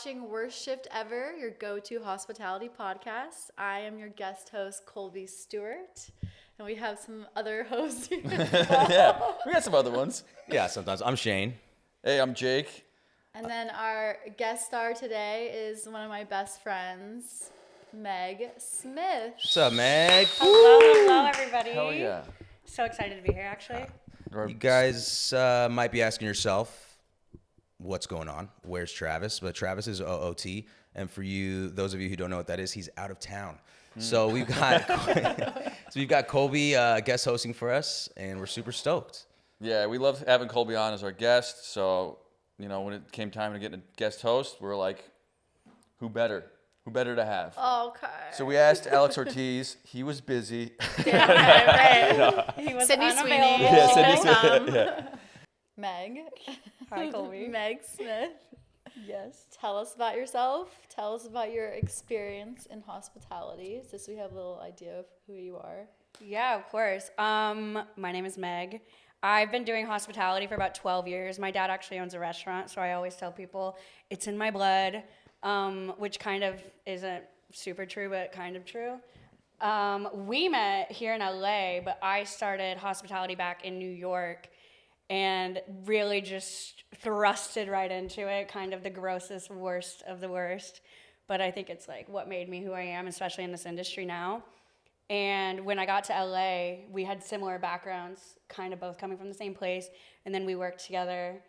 watching Worst Shift Ever, your go-to hospitality podcast. I am your guest host, Colby Stewart, and we have some other hosts here as well. Yeah, we got some other ones. Yeah, sometimes. I'm Shane. Hey, I'm Jake. And then our guest star today is one of my best friends, Meg Smith. What's up, Meg? Hello, everybody. Hell yeah. So excited to be here, actually. You guys might be asking yourself, what's going on? Where's Travis? But Travis is OOT. And for you, those of you who don't know what that is, he's out of town. So we've got Colby guest hosting for us, and we're super stoked. Yeah, we love having Colby on as our guest. So, you know, when it came time to get a guest host, we were like, who better? Who better to have? Okay. So we asked Alex Ortiz. He was busy. Right. He was Sydney unavailable. Sweeney. Yeah, She Sydney can Sweeney. come. Meg. Hi, Colby. Meg Smith. Yes. Tell us about yourself. Tell us about your experience in hospitality, just so we have a little idea of who you are. Yeah, of course. My name is Meg. I've been doing hospitality for about 12 years. My dad actually owns a restaurant, so I always tell people it's in my blood, which kind of isn't super true, but kind of true. We met here in LA, but I started hospitality back in New York and really just thrusted right into it, kind of the grossest, worst of the worst. But I think it's like what made me who I am, especially in this industry now. And when I got to LA, we had similar backgrounds, kind of both coming from the same place, and then we worked together.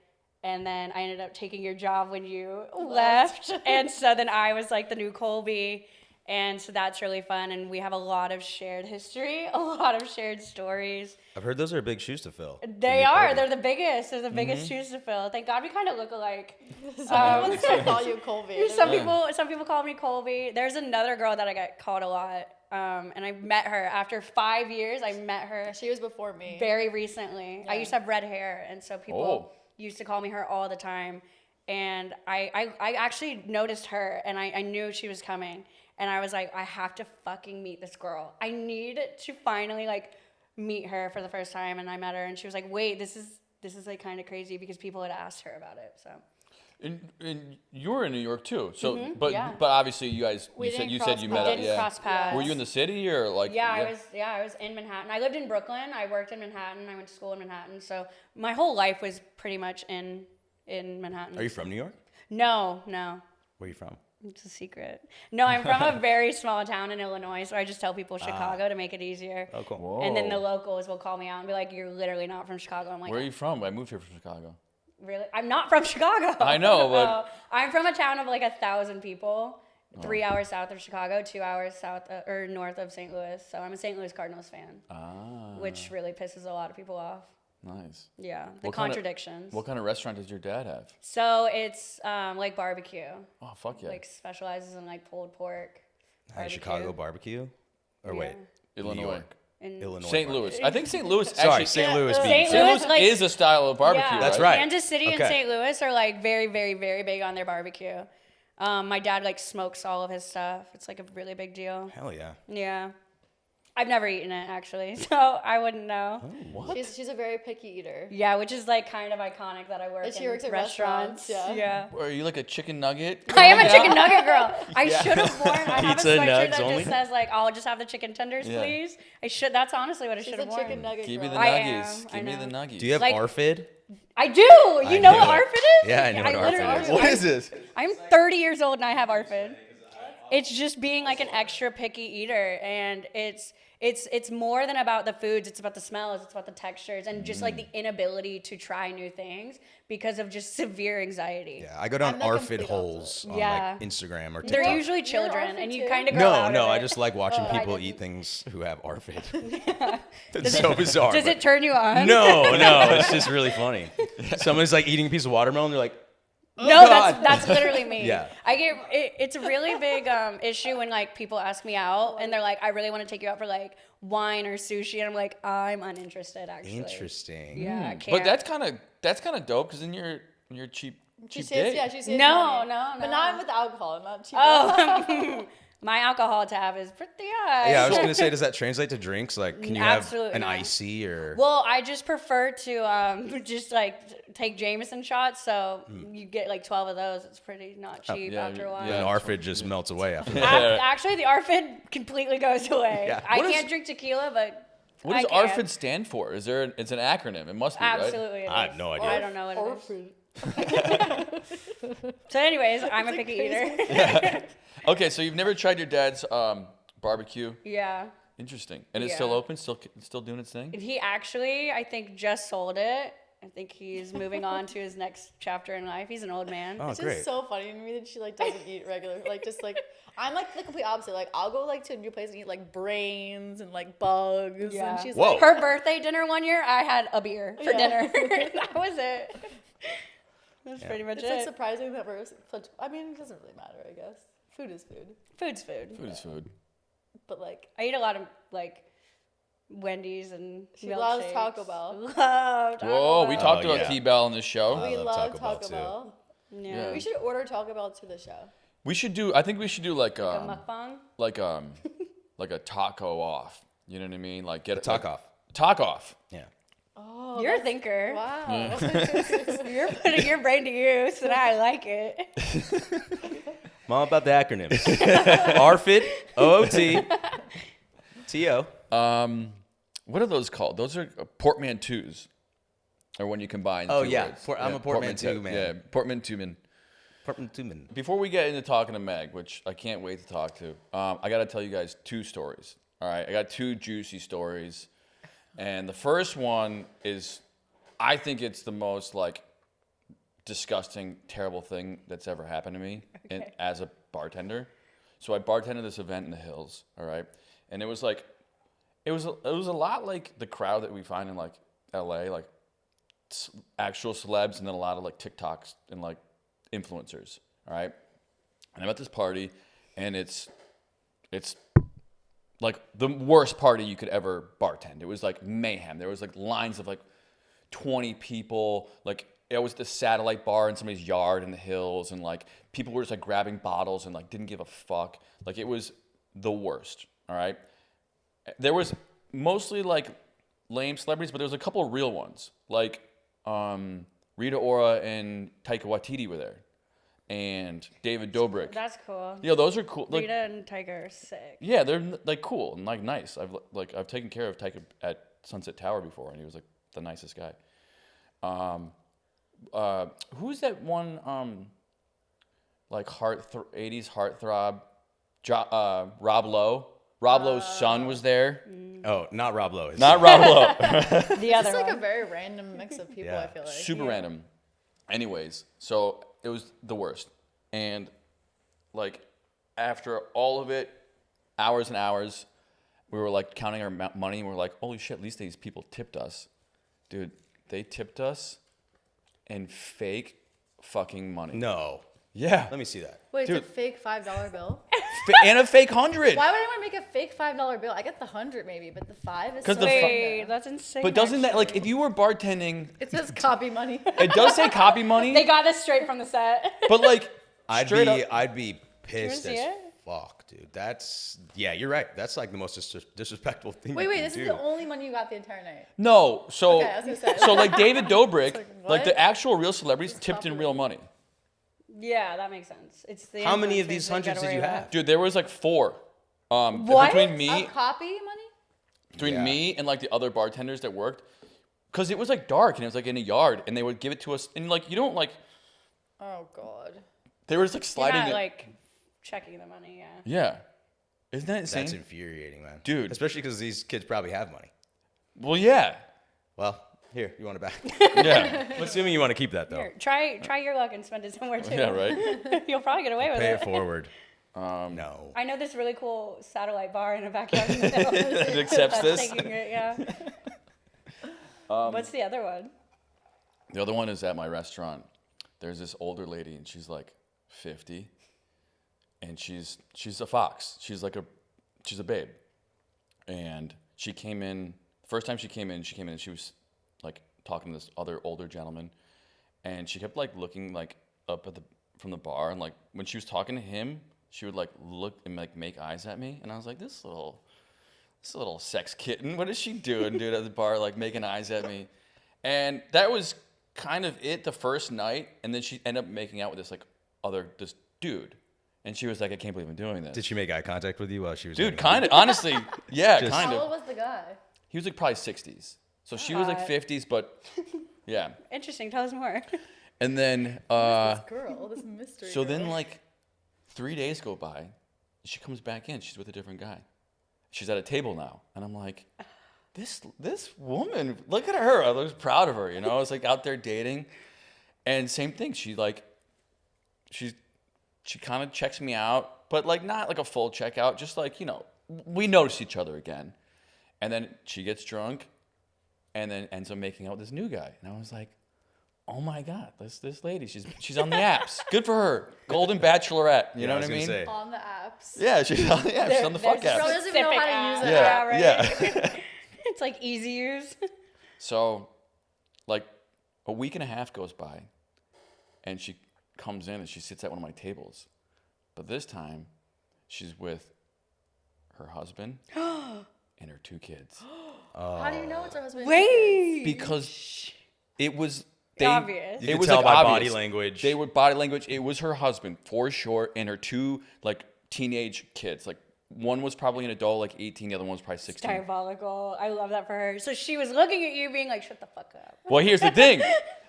And then I ended up taking your job when you left. And so then I was like the new Colby. And so that's really fun. And we have a lot of shared history, a lot of shared stories. I've heard those are big shoes to fill. They are. They're the biggest. They're the biggest shoes to fill. Thank God we kind of look alike. Some people still call you Colby. Some people call me Colby. There's another girl that I get called a lot. And I met her after 5 years. I met her. She was before me. Very recently. Yeah. I used to have red hair, and so people used to call me her all the time. And I actually noticed her, and I knew she was coming. And I was like, I have to fucking meet this girl. I need to finally like meet her for the first time. And I met her, and she was like, wait, this is like kind of crazy because people had asked her about it. So. And you were in New York too. So, but obviously you guys, you said you met up. Didn't cross paths. Were you in the city or like? I was in Manhattan. I lived in Brooklyn. I worked in Manhattan. I went to school in Manhattan. So my whole life was pretty much in Manhattan. Are you from New York? No. Where are you from? It's a secret. No, I'm from a very small town in Illinois, so I just tell people Chicago to make it easier. Oh, cool. Whoa. And then the locals will call me out and be like, you're literally not from Chicago. I'm like, Where are you from? I moved here from Chicago. really? I'm not from Chicago. I know, but I'm from a town of like 1,000 people, 3 hours south of Chicago, 2 hours south or north of St. Louis. So I'm a St. Louis Cardinals fan, which really pisses a lot of people off. Nice. Yeah, the What kind of- contradictions. What kind of restaurant does your dad have? So it's like barbecue. Oh, fuck yeah. Like specializes in like pulled pork. Hey, barbecue. Chicago barbecue? Or wait, Illinois. New York. In Illinois. St. Louis. I think St. Louis Sorry, actually. St. Louis St. beef. St. Louis like- is a style of barbecue, Yeah, That's right. Kansas City and Okay. St. Louis are like very, very, very big on their barbecue. My dad like smokes all of his stuff. It's like a really big deal. Hell yeah. Yeah. I've never eaten it actually, so I wouldn't know. What? She's a very picky eater. Yeah, which is like kind of iconic that I work And she in works at restaurants. restaurants, Yeah. Are you like a chicken nugget? I am a chicken nugget girl. I should have worn. I have a Pizza sweatshirt nugs that only? just says like, "I'll just have the chicken tenders, Yeah. please." I should. That's honestly what I She's should a have worn. chicken nugget Give me girl. the I nuggies. am, I Give me the know. nuggies. Do you have Like- ARFID? I do. You know what knew it. ARFID is? Yeah, I know what literally ARFID is. do. What is this? I'm 30 years old and I have ARFID. It's just being like an extra picky eater, and it's more than about the foods. It's about the smells. It's about the textures, and just like the inability to try new things because of just severe anxiety. Yeah, I go down I'm the ARFID complete holes on Yeah. like Instagram or They're TikTok. usually children, You're and you ARFID kind of too? grow No, out no, of I it. just like watching I people didn't. eat things who have ARFID. It's so bizarre. Does but- it turn you on? No, it's just really funny. Someone's like eating a piece of watermelon, they're like, No, God. that's literally me. Yeah. I get it's a really big issue when like people ask me out and they're like, I really want to take you out for like wine or sushi, and I'm like, I'm uninterested actually. interesting. Yeah, I can't. But that's kind of dope because then you're cheap She date. saves, yeah, she saves No, money. no, But no. not with alcohol, not cheap. Oh, My alcohol tab is pretty high. Yeah, I was gonna say, does that translate to drinks? Like, can you have Absolutely an not. icy or? Well, I just prefer to just like take Jameson shots. So you get like 12 of those. It's pretty not cheap yeah, after a while. yeah. Then ARFID just melts away after that. Actually, the ARFID completely goes away. Yeah. I What is- can't drink tequila, but What I does can. ARFID stand for? It's an acronym. It must be, right? Absolutely. it I have is. no idea. I don't know what it is. ARFID. So, anyways, I'm a It's picky like eater. Okay, so you've never tried your dad's barbecue? Yeah. Interesting. And it's Yeah. still open? Still doing its thing? He actually, I think, just sold it. I think he's moving on to his next chapter in life. He's an old man. Oh, It's great. just so funny to me that she like doesn't eat regular, like just like I'm like the complete opposite. Like I'll go like to a new place and eat like brains and like bugs, Yeah. and she's Whoa. like, Her birthday dinner one year, I had a beer for Yeah. dinner. That was it. That's pretty much it's like it. surprising that we're such. I mean, it doesn't really matter, I guess. Food is food, Food's food. Food is food. but like I eat a lot of like Wendy's and She loves milkshakes. Taco Bell. Love Taco Whoa, we Bell. talked Oh, about yeah. T-Bell on this show. I we love love Taco Bell, Taco too. Bell. Yeah. We should order Taco Bell to the show. We should do. I think we should do like A mukbang. like like a taco off. You know what I mean? Like get a Talk off. Talk off. Yeah. Oh, You're a thinker. wow. You're putting your brain to use, and I like it. I'm all about the acronyms. ARFID, OOT, TO. What are those called? Those are portmanteaus, or when you combine. Oh, two yeah. words. I'm a portmanteau man. Yeah, portmanteau man. Portman. Before we get into talking to Meg, which I can't wait to talk to, I got to tell you guys 2 stories. All right, I got 2 juicy stories, and the first one is, I think it's the most like disgusting, terrible thing that's ever happened to me as a bartender. So I bartended this event in the hills. All right, and it was like, it was a lot like the crowd that we find in like LA, like actual celebs, and then a lot of like TikToks and like influencers. All right, and I'm at this party, and it's like the worst party you could ever bartend. It was like mayhem. There was like lines of like 20 people. Like it was the satellite bar in somebody's yard in the hills, and like people were just like grabbing bottles and like didn't give a fuck. Like it was the worst. All right. There was mostly like lame celebrities, but there was a couple of real ones. Like Rita Ora and Taika Waititi were there, and David Dobrik. That's cool. Yeah, those are cool. Like, Rita and Tiger are sick. yeah, they're like cool and like nice. I've taken care of Taika at Sunset Tower before, and he was like the nicest guy. Who's that one like 80s heartthrob? Rob Lowe. Rob Lowe's son was there. Oh, not Rob Lowe. Not Rob Lowe. The other It's like one. a very random mix of people, Yeah. I feel like. Super random. Anyways, so it was the worst. And like after all of it, hours and hours, we were like counting our money, and we were like, holy shit, at least these people tipped us. Dude, they tipped us in fake fucking money. No. Yeah. Let me see that. Wait, Dude. it's a fake $5 bill? And a fake 100. Why would anyone make a fake $5 bill? I get the 100 maybe, but the 5 is 'Cause so the Wait, random. that's insane. But doesn't that, like, actually. if you were bartending, It says copy money. it does say copy money, They got this straight from the set. but like, I'd straight be up. pissed see as it? fuck, dude. That's you're right. That's like the most disrespectful thing. Wait, you can this do. is the only money you got the entire night. No, so Okay, I was gonna say. so like David Dobrik, like, like the what? actual real celebrities Just tipped in copy real it. money. Yeah, that makes sense. It's the How many of influencers these that hundreds get did you away with have? it. Dude, there was like 4. What? Between me, Copy money? Yeah. me and like the other bartenders that worked, because it was like dark and it was like in a yard, and they would give it to us, and like you don't like, Oh God. they were just like You're sliding not, it. like checking the money, yeah. Yeah, isn't that insane? That's infuriating, man. Dude. Especially because these kids probably have money. Well, yeah, Well, here, you want it back. yeah, I'm assuming you want to keep that though. Here, try your luck and spend it somewhere too. yeah, right. You'll probably get away with Pay it. it forward. No. I know this really cool satellite bar in a backyard in the middle. It accepts That's this. taking it, yeah. What's the other one? The other one is at my restaurant. There's this older lady, and she's like 50, and she's a fox. She's a babe, and she came in. First time she came in, and she was like talking to this other older gentleman, and she kept like looking like up at from the bar, and like when she was talking to him, she would like look and like make eyes at me, and I was like, this little sex kitten, what is she doing, dude, at the bar, like making eyes at me? And that was kind of it the first night, and then she ended up making out with this dude, and she was like, I can't believe I'm doing this. Did she make eye contact with you while she was? Dude, kind of, honestly, yeah, kind How of. old was the guy? He was like probably 60s, so she was like 50s, but yeah. Interesting. Tell us more. And then This girl, this mystery. so girl. then like 3 days go by, she comes back in, she's with a different guy. She's at a table now, and I'm like, this woman, look at her. I was proud of her, you know. I was like out there dating, and same thing. She kind of checks me out, but like not like a full checkout, just like, you know, we notice each other again. And then she gets drunk, and then ends up making out with this new guy, and I was like, oh my God, this lady, she's on the apps. Good for her. Golden Bachelorette. You know what I mean? Say. On the apps. Yeah, she's on the apps. She's on the fuck Bro apps. doesn't even know how to use it. Yeah, right? yeah. It's like easy use. So, like, a week and a half goes by, and she comes in and she sits at one of my tables. But this time, she's with her husband and her 2 kids. How do you know it's her husband? Wait. Because it was Obvious. You It could was tell like by obvious. body language. They were body language. It was her husband for sure, and her 2 like teenage kids. Like one was probably an adult, like 18. The other one was probably 16. Diabolical. I love that for her. So she was looking at you being like, shut the fuck up. Well, here's the thing.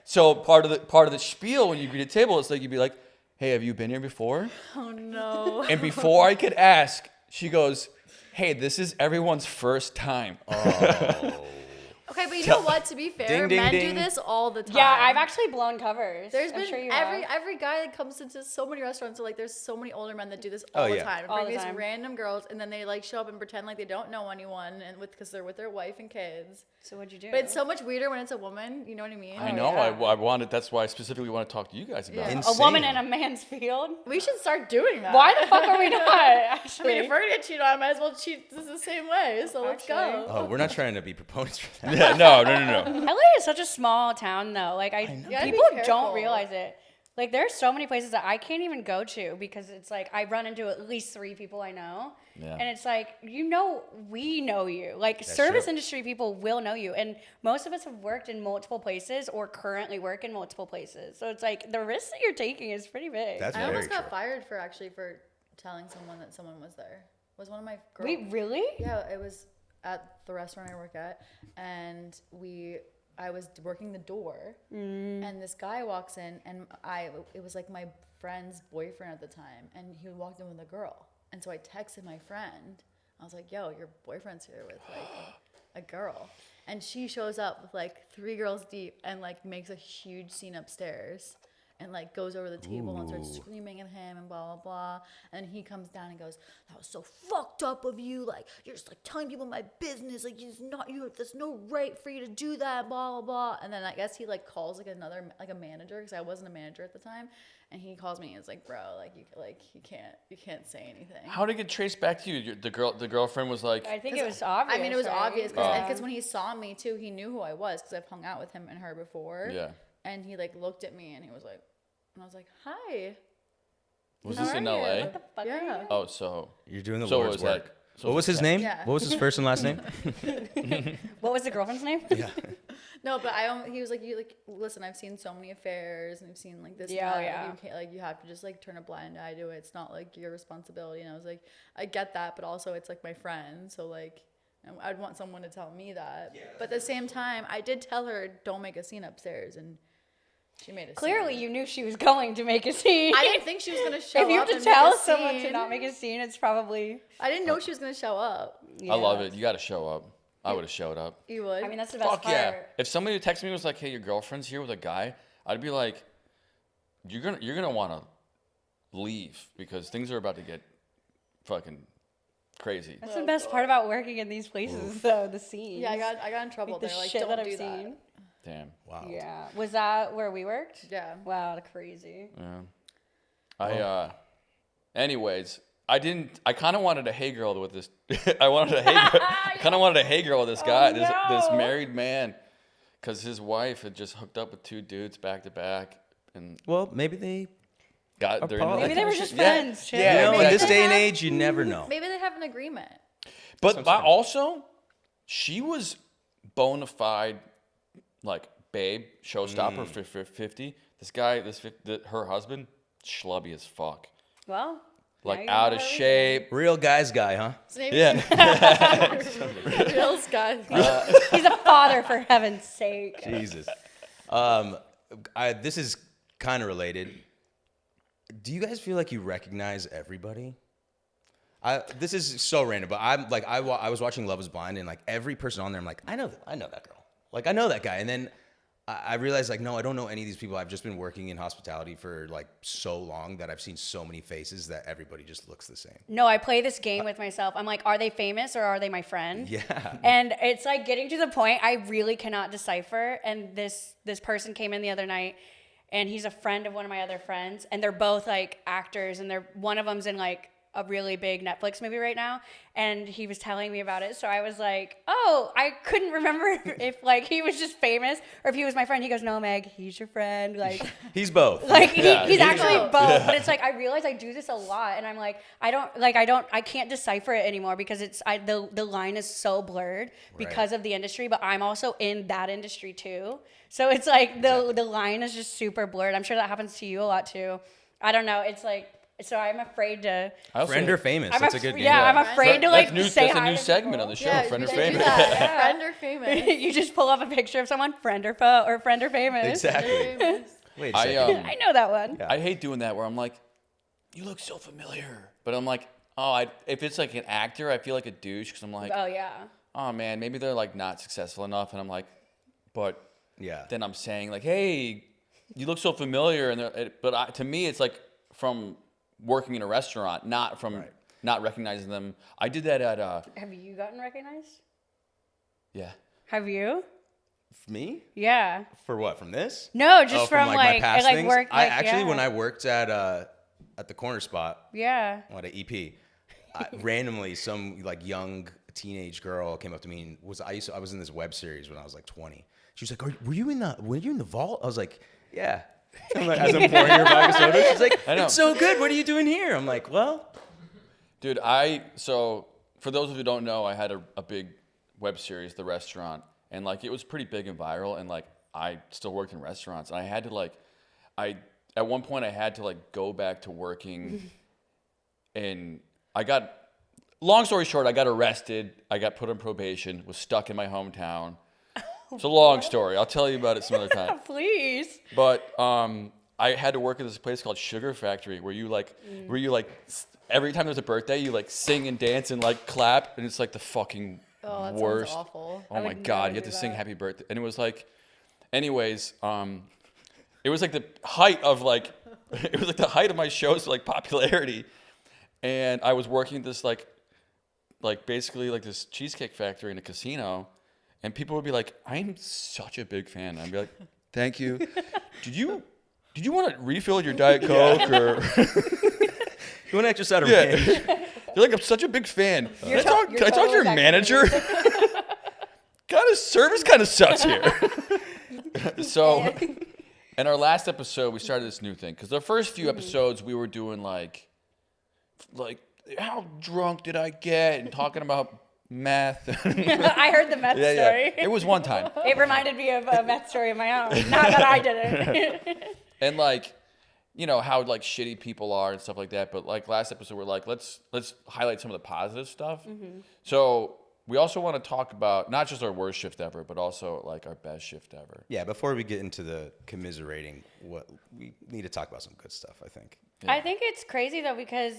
So part of the spiel when you greet a table is like you'd be like, "Hey, have you been here before?" Oh no. And before I could ask, she goes, "Hey, this is everyone's first time." Okay, but you know what? To be fair, Ding, ding, men do ding. this all the time. Yeah, I've actually blown covers. There's I'm been sure you every guy that comes into so many restaurants. So like, there's so many older men that do this all Oh, the yeah. time. All the Bring these time. random girls, and then they like show up and pretend like they don't know anyone, and because they're with their wife and kids. So what'd you do? But it's so much weirder when it's a woman. You know what I mean? I know. yeah. I wanted. That's why I specifically want to talk to you guys about Yeah. it. a woman Insane. in a man's field. We should start doing that. Why the fuck are we not? I Actually, mean, if we're gonna cheat on, I might as well cheat the same way. So let's go. Actually. Oh, we're not trying to be proponents for that. Yeah, no. LA is such a small town, though. Like You gotta be people careful. don't realize it. Like there's so many places that I can't even go to because it's like I run into at least 3 people I know, Yeah. and it's like we know you. Like That's service true. industry people will know you, and most of us have worked in multiple places or currently work in multiple places. So it's like the risk that you're taking is pretty big. That's I very almost got true. fired for telling someone that someone was there. Was one of my girls. Wait, really? Yeah, it was at the restaurant I work at, and I was working the door, and this guy walks in, and it was like my friend's boyfriend at the time, and he walked in with a girl, and so I texted my friend. I was like, "Yo, your boyfriend's here with like a girl," and she shows up with like 3 girls deep, and like makes a huge scene upstairs. And like goes over the table and starts screaming at him and blah blah blah. And he comes down and goes, "That was so fucked up of you. Like you're just like telling people my business. Like there's no right for you to do that. Blah blah blah." And then I guess he like calls like a manager because I wasn't a manager at the time. And he calls me and is like, "Bro, you can't say anything." How did it get traced back to you? The girlfriend was like, I think it was obvious. I mean, it was right? obvious Yeah. because when he saw me too, he knew who I was because I've hung out with him and her before. Yeah. And he like looked at me and he was like, and I was like, "Hi." was How this are in you? LA? What the fuck are Yeah. you? Oh, so You're doing the So Lord's was that- work. so What was his name? Yeah. What was his first and last name? What was the girlfriend's name? Yeah. No, but he was like, listen, I've seen so many affairs and I've seen like this. Yeah, and that. yeah. Like, you can't, like, you have to just like turn a blind eye to it. It's not like your responsibility. And I was like, I get that, but also it's like my friend. So like, I'd want someone to tell me that. But at the same time, I did tell her, don't make a scene upstairs. And she made a Clearly, scene. you knew she was going to make a scene. I didn't think she was going to show up. If you have to and make tell a someone to scene. not make a scene, it's probably. I didn't know she was going to show up. I love it. You got to show up. I would have showed up. You would? I mean, that's the best Fuck part. yeah! If somebody texted me and was like, "Hey, your girlfriend's here with a guy," I'd be like, "You're gonna want to leave because things are about to get fucking crazy." That's the best part about working in these places, though. The scenes. Yeah, I got in trouble. the They're like, shit don't that I've do seen. Damn. Wow. Yeah. Was that where we worked? Yeah. Wow, crazy. Yeah. Anyways, I kind of wanted a hey girl with this. I wanted a hey girl with this guy, this no. married man, because his wife had just hooked up with 2 dudes back to back, and Well, maybe they got they're into Apollo. that Maybe they kind were of just shit. friends. chill. Yeah, You know, in this exactly. day and age, you never know. Maybe they have an agreement. But also, she was bona fide, like, babe, showstopper for 50. This guy, her husband, schlubby as fuck. Well, Like, now you out know of her reason. shape. Real guy's guy, huh? So maybe Yeah. real Scott. He's a father, for heaven's sake. Jesus. This is kind of related. Do you guys feel like you recognize everybody? This is so random, but I'm like, I was watching Love Is Blind, and like every person on there, I'm like, I know that girl. Like, I know that guy. And then I realized, like, no, I don't know any of these people. I've just been working in hospitality for like so long that I've seen so many faces that everybody just looks the same. No, I play this game with myself. I'm like, are they famous or are they my friend? Yeah. And it's like getting to the point I really cannot decipher. And this person came in the other night, and he's a friend of one of my other friends, and they're both like actors, and one of them's in like a really big Netflix movie right now, and he was telling me about it. So I was like, oh, I couldn't remember if like he was just famous or if he was my friend. He goes, no, Meg, he's your friend. Like, He's both. like Yeah, he's actually both. both. But it's like, I realize I do this a lot, and I'm like, I can't decipher it anymore because the line is so blurred because of the industry, but I'm also in that industry too. So it's like the line is just super blurred. I'm sure that happens to you a lot too. I don't know. It's like, so I'm afraid to. Friend or famous? That's a good game. Yeah, I'm afraid to like say That's a hi new to segment people. on the show, Yeah, Friend or we should do Famous. that. Friend or famous. You just pull up a picture of someone, friend or foe, or friend or famous. Exactly. Famous. Wait a second. I know that one. I hate doing that where I'm like, you look so familiar. But I'm like, oh, if it's like an actor, I feel like a douche because I'm like, Oh yeah. oh man, maybe they're like not successful enough. And I'm like, but Yeah. then I'm saying like, hey, you look so familiar. And to me, it's like from working in a restaurant, not from not recognizing them. I did that at Have you gotten recognized? yeah. Have you? Me? Yeah. For what? From this? No, just Oh, from my like past like things? work. I Like, actually, yeah. when I worked at the corner spot, Yeah. at EP, randomly some like young teenage girl came up to me and I was in this web series when I was like 20. She was like, were you in the vault? I was like, yeah. I'm like, as I'm pouring her vodka soda, she's like, I know. it's so good. What are you doing here? I'm like, well, Dude, so for those of you who don't know, I had a big web series, The Restaurant, and like it was pretty big and viral, and like I still worked in restaurants, and I had to like, at one point I had to like go back to working, and long story short, I got arrested, I got put on probation, was stuck in my hometown. It's a long story. I'll tell you about it some other time. Please. But I had to work at this place called Sugar Factory where you like every time there's a birthday you like sing and dance and like clap, and it's like the fucking Oh, that worst. sounds awful. Oh my god, you have to sing happy birthday. And it was like anyways, it was like the height of like it was like the height of my show's like popularity. And I was working at this like basically like this cheesecake factory in a casino. And people would be like, I'm such a big fan. I'd be like, thank you. Did you want to refill your Diet Coke or you want an extra side of yeah? ranch? You're like, I'm such a big fan. Can I talk to totally your back manager? God, his service kind of sucks here. So, in our last episode, we started this new thing because the first few episodes we were doing like how drunk did I get and talking about meth. I heard the meth story. It was one time. It reminded me of a meth story of my own. Not that I did it. And like, you know, how like shitty people are and stuff like that. But like last episode, we're like, let's highlight some of the positive stuff. Mm-hmm. So we also want to talk about not just our worst shift ever, but also like our best shift ever. Yeah, before we get into the commiserating, we need to talk about some good stuff, I think. I think it's crazy though because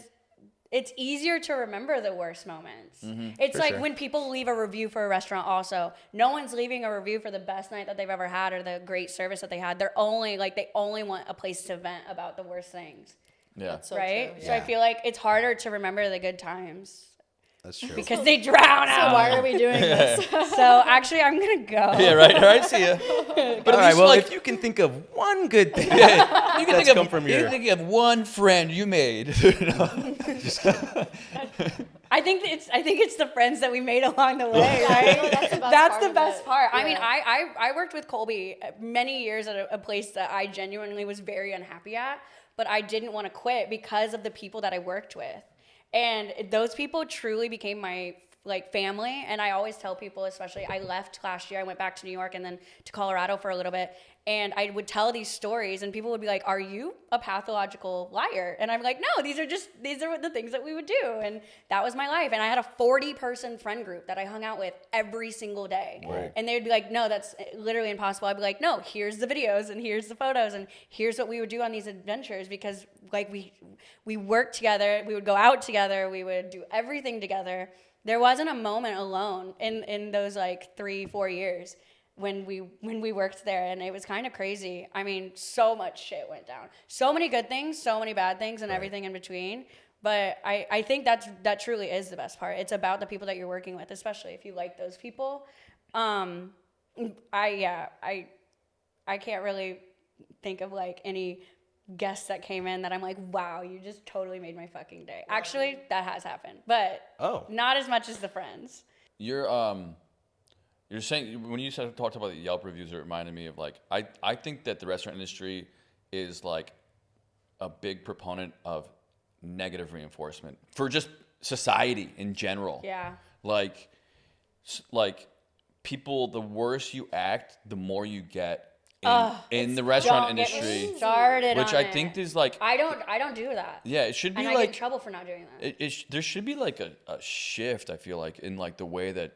it's easier to remember the worst moments. It's For like sure. when people leave a review for a restaurant also, no one's leaving a review for the best night that they've ever had or the great service that they had. They only want a place to vent about the worst things, Yeah. That's so right? true. So I Yeah. feel like it's harder to remember the good times That's true. because they drown So out. why are we doing this? So actually I'm going to go. Yeah, right. All right, see ya. But All right, well, if you can think of one good thing you can that's think come from you your... can think of one friend you made. I think it's the friends that we made along the way, Yeah, I right? feel like that's the best That's part the of best it. part. I Yeah. mean, I worked with Colby many years at a place that I genuinely was very unhappy at, but I didn't want to quit because of the people that I worked with. And those people truly became my like family. And I always tell people, especially I left last year, I went back to New York and then to Colorado for a little bit. And I would tell these stories and people would be like, are you a pathological liar? And I'm like, no, these are the things that we would do. And that was my life. And I had a 40-person friend group that I hung out with every single day. Right. And they would be like, no, that's literally impossible. I'd be like, no, here's the videos and here's the photos and here's what we would do on these adventures, because like we worked together, we would go out together, we would do everything together. There wasn't a moment alone in those like 3-4 years when we worked there, and it was kind of crazy. I mean, so much shit went down. So many good things, so many bad things, and everything in between. But I think that truly is the best part. It's about the people that you're working with, especially if you like those people. I can't really think of like any guests that came in that I'm like, wow, you just totally made my fucking day. Actually, that has happened, but not as much as the friends. You're saying, when you talked about the Yelp reviews, it reminded me of like, I think that the restaurant industry is like a big proponent of negative reinforcement for just society in general. Yeah. Like people, the worse you act, the more you get in the restaurant industry. Started which on I think is like, I don't do that. yeah, it should be and I like, get in trouble for not doing that. there should be like a shift, I feel like, in like the way that.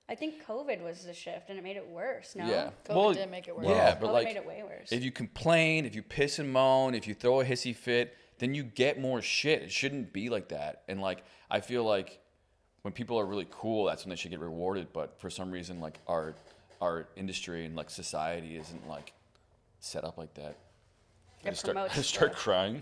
I think COVID was the shift, and it made it worse. No. Yeah. COVID did make it worse. Yeah, but COVID like, made it way worse. if you complain, if you piss and moan, if you throw a hissy fit, then you get more shit. It shouldn't be like that. And like, I feel like when people are really cool, that's when they should get rewarded. But for some reason, like our industry and like society isn't like set up like that. I start crying.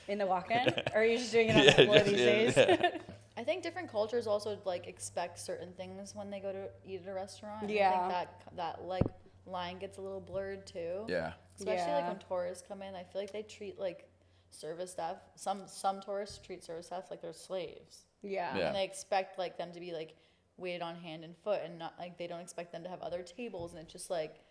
In the walk-in? Or are you just doing it on the floor these days? Yeah. I think different cultures also like expect certain things when they go to eat at a restaurant. Yeah. I think that like line gets a little blurred too. Yeah. Especially like Yeah. when tourists come in, I feel like they treat like service staff. Some tourists treat service staff like they're slaves. Yeah. Yeah. And they expect like them to be like waited on hand and foot, and not like they don't expect them to have other tables, and it's just like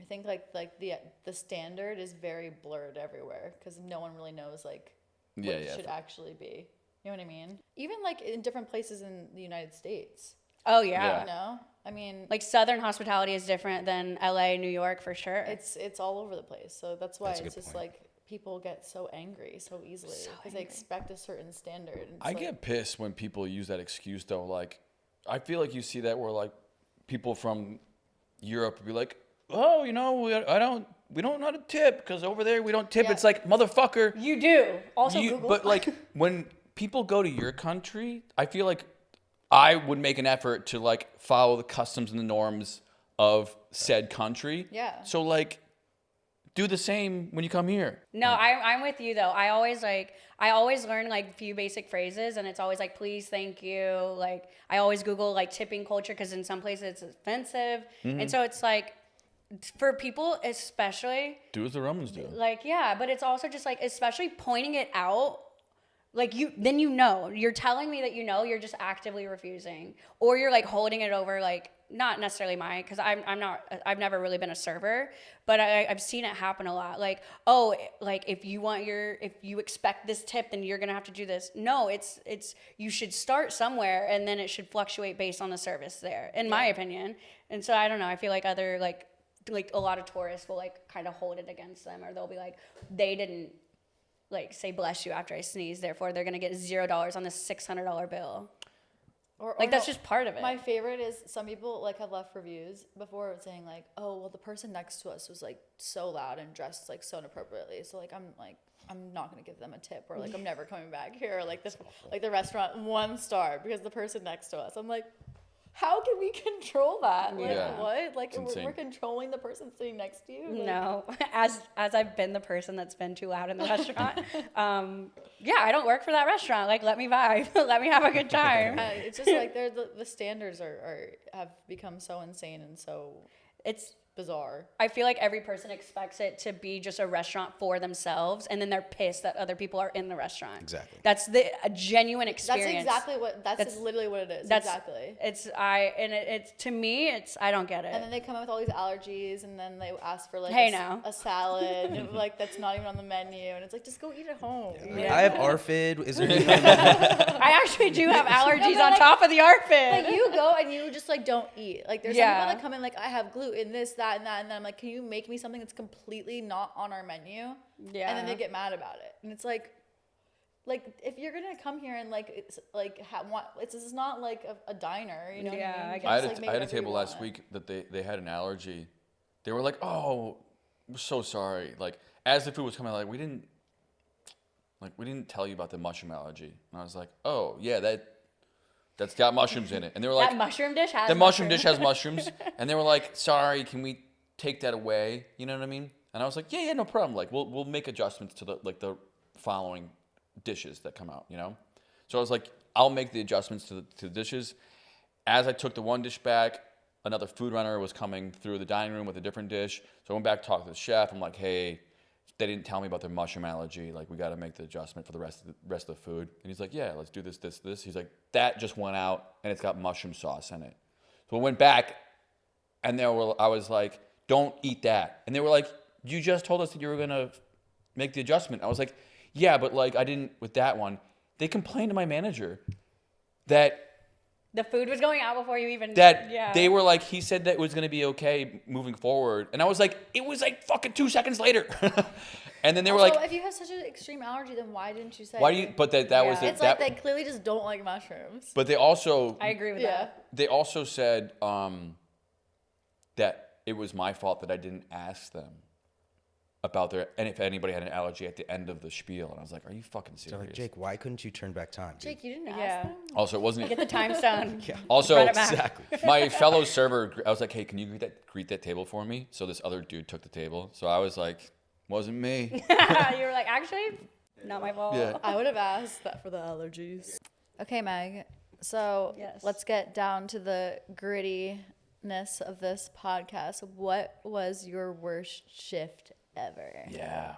I think like the standard is very blurred everywhere because no one really knows like what it should actually be. You know what I mean? Even like in different places in the United States. Oh, yeah. Yeah. You know? I mean, Like, Southern hospitality is different than LA, New York, for sure. it's all over the place. So that's why That's a it's good just point. like people get so angry so easily because they expect a certain standard. And it's I like, get pissed when people use that excuse though. Like, I feel like you see that where like people from Europe would be like, oh, you know, we don't know how to tip because over there we don't tip. Yeah. It's like, motherfucker. You do. Also, Google. But like when people go to your country, I feel like I would make an effort to like follow the customs and the norms of said country. Yeah. So like, do the same when you come here. No, I'm with you though. I always learn like a few basic phrases, and it's always like please, thank you. Like I always Google like tipping culture because in some places it's offensive, and so it's like for people especially Do as the Romans do. like yeah, but it's also just like especially pointing it out. Like you're telling me that you're just actively refusing, or you're like holding it over like. Not necessarily mine, because I've never really been a server, but I've seen it happen a lot. Like, oh, like if you expect this tip, then you're gonna have to do this. No, it's you should start somewhere, and then it should fluctuate based on the service there, in my opinion. And so I don't know. I feel like other like a lot of tourists will like kind of hold it against them, or they'll be like, they didn't like say bless you after I sneeze, therefore they're gonna get $0 on this $600 bill. Or Like that's no, just part of it. My favorite is some people like have left reviews before saying like, oh well, the person next to us was like so loud and dressed like so inappropriately, so like I'm not gonna give them a tip, or like I'm never coming back here, or like this like the restaurant 1 star because the person next to us. I'm like, how can we control that? Like Yeah. what? Like It's insane. we're controlling the person sitting next to you? Like, No, as I've been the person that's been too loud in the restaurant. Yeah, I don't work for that restaurant. Like, let me vibe, let me have a good time. It's just like the standards have become so insane and so It's bizarre. I feel like every person expects it to be just a restaurant for themselves, and then they're pissed that other people are in the restaurant. Exactly. That's a genuine experience. That's literally what it is. That's exactly. It's to me, I don't get it. And then they come in with all these allergies, and then they ask for like a salad, and, like that's not even on the menu, and it's like just go eat at home. Yeah. I have ARFID. Is there anything? I actually do have allergies on top of the ARFID. Like you go and you just like don't eat. Like there's some Yeah. people that come in like I have gluten, this, that, and that, and then I'm like, can you make me something that's completely not on our menu? Yeah. And then they get mad about it, and it's like if you're gonna come here and like it's like this is not like a diner, you know? Yeah, what I mean? I You guess. I can't had, just, like, I had a make whatever table you last want. week that they had an allergy. They were like, "Oh, we're so sorry." Like as the food was coming, like we didn't tell you about the mushroom allergy. And I was like, "Oh yeah, that's got mushrooms in it." And they were like, that mushroom dish has "The mushroom dish has mushrooms." And they were like, "Sorry, can we take that away?" You know what I mean? And I was like, "Yeah, no problem. Like we'll make adjustments to the following dishes that come out, you know?" So I was like, "I'll make the adjustments to the dishes." As I took the one dish back, another food runner was coming through the dining room with a different dish. So I went back to talk to the chef. I'm like, "Hey, they didn't tell me about their mushroom allergy. Like, we got to make the adjustment for the rest of the food." And he's like, "Yeah, let's do this. He's like, "That just went out, and it's got mushroom sauce in it." So I went back, and I was like, "Don't eat that." And they were like, "You just told us that you were going to make the adjustment." I was like, "Yeah, but like I didn't with that one." They complained to my manager that The food was going out before you even. they were like, he said that it was going to be okay moving forward. And I was like, it was like fucking 2 seconds later. And then they were Also, like, if you have such an extreme allergy, then why didn't you say? why do you, but that was Yeah. It's that, like they clearly just don't like mushrooms. but they also, I agree with Yeah. that. they also said that it was my fault that I didn't ask them about and if anybody had an allergy at the end of the spiel. And I was like, are you fucking They're serious? like, Jake, why couldn't you turn back time? Dude? Jake, you didn't Yeah. ask them? Also, it wasn't, Get the time stone. also, Run it back. Exactly. my fellow server, I was like, hey, can you greet that table for me? So this other dude took the table. So I was like, wasn't me. You were like, actually, not my fault. Yeah. I would have asked that for the allergies. Okay, Meg. So Yes. let's get down to the grittiness of this podcast. What was your worst shift ever? Yeah.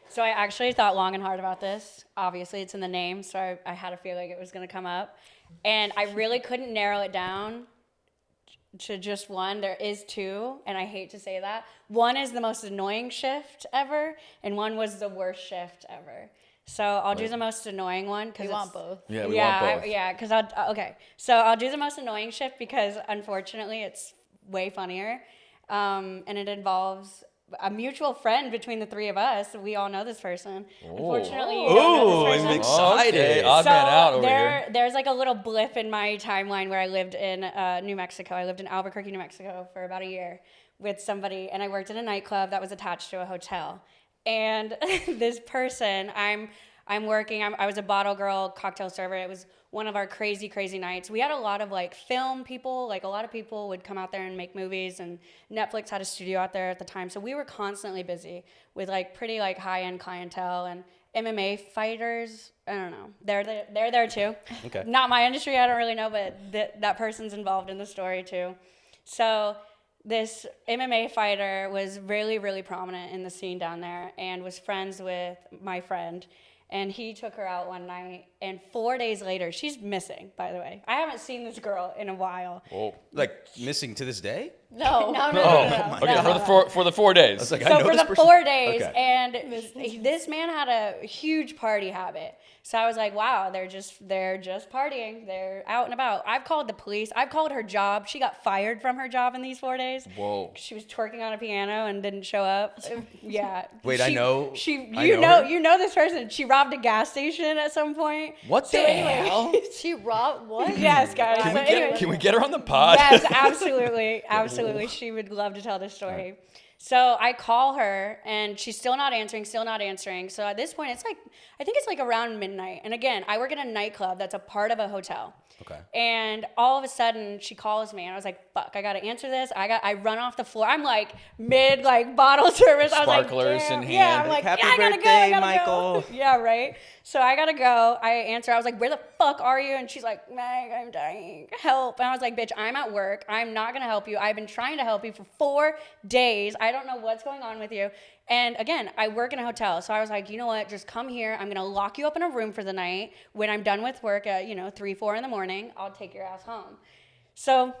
So I actually thought long and hard about this. Obviously, it's in the name, so I had a feeling it was going to come up. And I really couldn't narrow it down to just one. There is two, and I hate to say that. One is the most annoying shift ever, and one was the worst shift ever. So I'll do the most annoying one. We want both. Yeah, we want both. Yeah, because okay. So I'll do the most annoying shift because unfortunately it's way funnier, and it involves a mutual friend between the three of us. We all know this person. Unfortunately, you don't know this I'm person. excited. Okay, odd man out over here. There's like a little blip in my timeline where I lived in New Mexico. I lived in Albuquerque, New Mexico for about a year with somebody, and I worked in a nightclub that was attached to a hotel. And this person, I'm working. I was a bottle girl, cocktail server. It was one of our crazy, crazy nights. We had a lot of like film people. Like a lot of people would come out there and make movies, and Netflix had a studio out there at the time. So we were constantly busy with like pretty like high-end clientele and MMA fighters. I don't know. They're there too. Okay. Not my industry. I don't really know, but that person's involved in the story too. So this MMA fighter was really, really prominent in the scene down there and was friends with my friend. And he took her out one night, and 4 days later, she's missing, by the way. I haven't seen this girl in a while. Whoa. Like missing to this day? No. Okay, for the 4 days. I was like, I So know for this the person. 4 days, Okay. and this man had a huge party habit. So I was like, wow, they're just partying. They're out and about. I've called the police. I've called her job. She got fired from her job in these 4 days. Whoa. She was twerking on a piano and didn't show up. Yeah. Wait, I know her? You know this person. She robbed a gas station at some point. What So the anyway- hell? She robbed what? Yes, guys. Can So we anyway- can we get her on the pod? Yes, absolutely. Absolutely. She would love to tell this story. So I call her and she's still not answering. So at this point, I think it's like around midnight. And again, I work in a nightclub that's a part of a hotel. Okay. And all of a sudden she calls me and I was like, fuck, I got to answer this. I run off the floor. I'm like mid bottle service. I was like, Sparklers damn. in Yeah, hand. I'm like, Happy yeah, I gotta birthday, go. Michael. Yeah, right. So I gotta go. I answer. I was like, where the fuck are you? And she's like, Meg, I'm dying. Help. And I was like, bitch, I'm at work. I'm not gonna help you. I've been trying to help you for 4 days. I don't know what's going on with you. And again, I work in a hotel. So I was like, you know what? Just come here. I'm going to lock you up in a room for the night. When I'm done with work at, 3, 4 in the morning, I'll take your ass home. So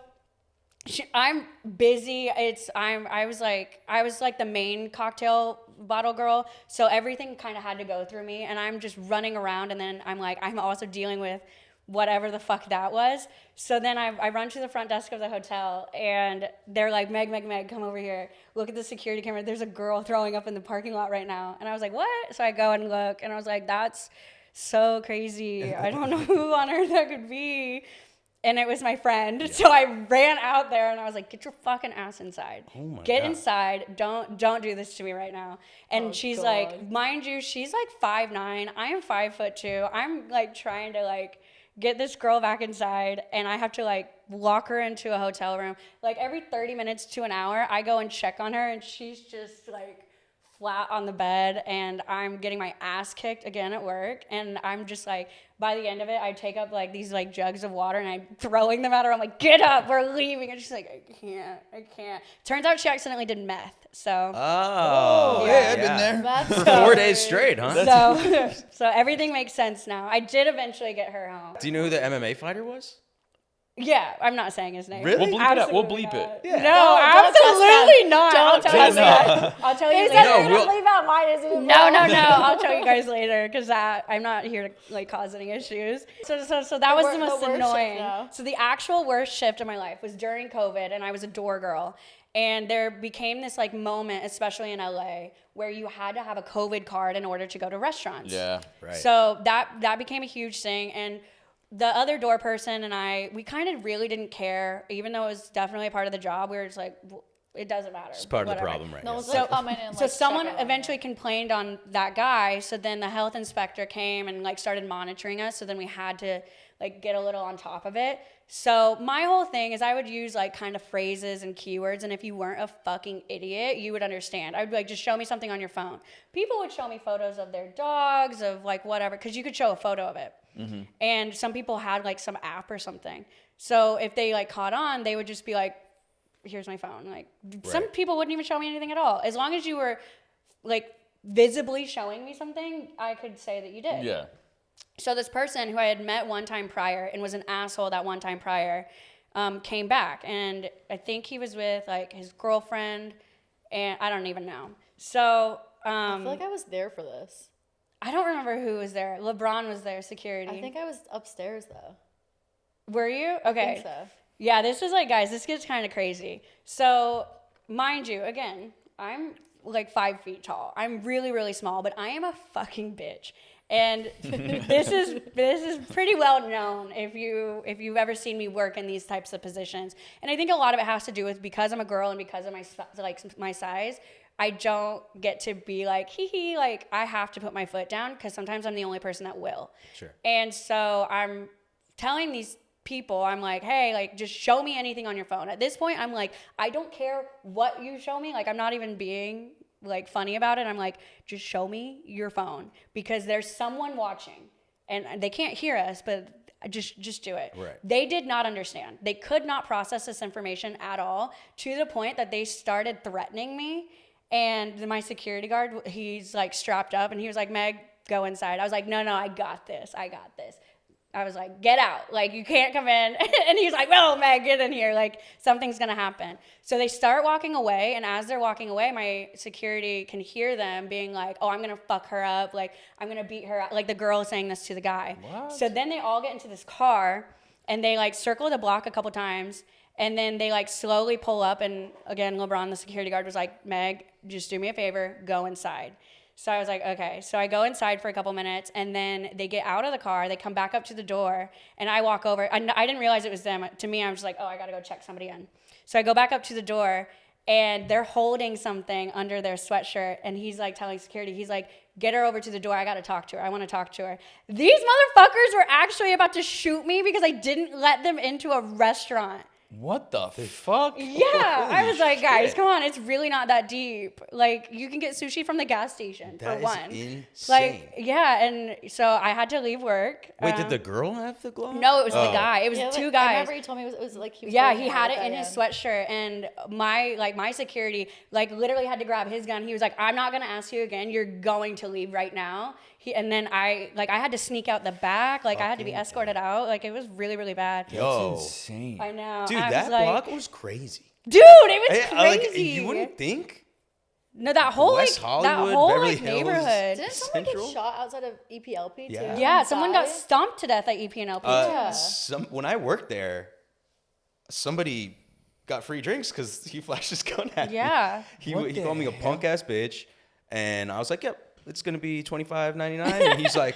I'm busy. I was like the main cocktail bottle girl. So everything kind of had to go through me. And I'm just running around. And then I'm also dealing with whatever the fuck that was. So then I run to the front desk of the hotel and they're like, Meg, come over here. Look at the security camera. There's a girl throwing up in the parking lot right now. And I was like, what? So I go and look and I was like, that's so crazy. I don't know who on earth that could be. And it was my friend. Yeah. So I ran out there and I was like, get your fucking ass inside. Oh my Get God. inside. Don't do this to me right now. And she's God. like, mind you, she's like 5'9". I am 5'2". I'm like trying to like get this girl back inside and I have to like lock her into a hotel room. Like every 30 minutes to an hour, I go and check on her and she's just like flat on the bed and I'm getting my ass kicked again at work. And I'm just like, by the end of it, I take up like these like jugs of water and I'm throwing them at her. I'm like, get up, we're leaving. And she's like, I can't. Turns out she accidentally did meth. So. Oh, yeah, I've been there. That's For 4 days straight, huh? So everything makes sense now. I did eventually get her home. Do you know who the MMA fighter was? Yeah, I'm not saying his name. Really? We'll bleep it out. We'll Absolutely bleep not. it. Yeah. No, Don't absolutely not. I'll Don't tell you tell later. I'll tell you They later. said No, they're we'll- gonna leave out mine. Isn't it? No. I'll tell you guys later because I'm not here to like cause any issues. So that was the most worst annoying. shift now. So the actual worst shift of my life was during COVID, and I was a door girl. And there became this like moment, especially in LA, where you had to have a COVID card in order to go to restaurants. Yeah. Right. So that became a huge thing, and the other door person and we kind of really didn't care, even though it was definitely a part of the job. We were just like, it doesn't matter. It's part of the whatever. problem right No now. one's like coming in. So Like, someone checking on eventually it. complained on that guy. So then the health inspector came and like started monitoring us. So then we had to like get a little on top of it. So my whole thing is I would use like kind of phrases and keywords. And if you weren't a fucking idiot, you would understand. I would be like, just show me something on your phone. People would show me photos of their dogs, of like whatever, because you could show a photo of it. Mm-hmm. And some people had like some app or something. So if they like caught on, they would just be like, here's my phone. Like some people wouldn't even show me anything at all. As long as you were like visibly showing me something, I could say that you did. Yeah. So this person who I had met one time prior and was an asshole that one time prior came back. And I think he was with like his girlfriend and I don't even know. So I feel like I was there for this. I don't remember who was there. LeBron was there, security. I think I was upstairs though. Were you? Okay. I think so. Yeah, this is like, guys, this gets kind of crazy. So, mind you, again, I'm like 5 feet tall. I'm really, really small, but I am a fucking bitch. And this is pretty well known if you've ever seen me work in these types of positions. And I think a lot of it has to do with because I'm a girl and because of my size. I don't get to be like, hee, like I have to put my foot down because sometimes I'm the only person that will. Sure. And so I'm telling these people, I'm like, hey, like just show me anything on your phone. At this point, I'm like, I don't care what you show me. Like I'm not even being like funny about it. I'm like, just show me your phone because there's someone watching and they can't hear us, but just do it. Right. They did not understand. They could not process this information at all to the point that they started threatening me. And my security guard, he's like strapped up and he was like, Meg, go inside. I was like, no, I got this. I was like, get out. Like, you can't come in. And he's like, well, Meg, get in here. Like, something's going to happen. So they start walking away. And as they're walking away, my security can hear them being like, oh, I'm going to fuck her up. Like, I'm going to beat her up. Like, the girl is saying this to the guy. What? So then they all get into this car. And they, like, circle the block a couple times. And then they, like, slowly pull up. And, again, LeBron, the security guard, was like, Meg, just do me a favor. Go inside. So I was like, okay. So I go inside for a couple minutes, and then they get out of the car. They come back up to the door, and I walk over. I didn't realize it was them. To me, I was just like, oh, I got to go check somebody in. So I go back up to the door, and they're holding something under their sweatshirt, and he's like telling security, he's like, get her over to the door. I got to talk to her. I want to talk to her. These motherfuckers were actually about to shoot me because I didn't let them into a restaurant. What the fuck? Yeah, I Holy was like, guys, shit. come on, it's really not that deep. Like, you can get sushi from the gas station That for is one. insane. Like, yeah, and so I had to leave work. Wait, did the girl have the glove? No, it was the Oh. guy. It was Yeah, two like, guys. I remember you told me it was like he was Yeah, holding he her had with it in that his hand. sweatshirt, and my security literally had to grab his gun. He was like, "I'm not gonna ask you again. You're going to leave right now." And then I had to sneak out the back. Like I had to be escorted out. Like it was really really bad. Yo, Insane. I know, dude, I that was like, block was crazy. dude, it was Like, crazy. you wouldn't think. No, that whole West whole Hollywood, Beverly Hills. neighborhood. Didn't someone Central? get shot outside of EPLP too? Yeah. Yeah, someone got Died? stomped to death at EPNLP. Yeah. When I worked there, somebody got free drinks because he flashed his gun at me. Yeah. He What the called me a hell? punk ass bitch, and I was like, "Yep, it's gonna be $25.99." And he's like,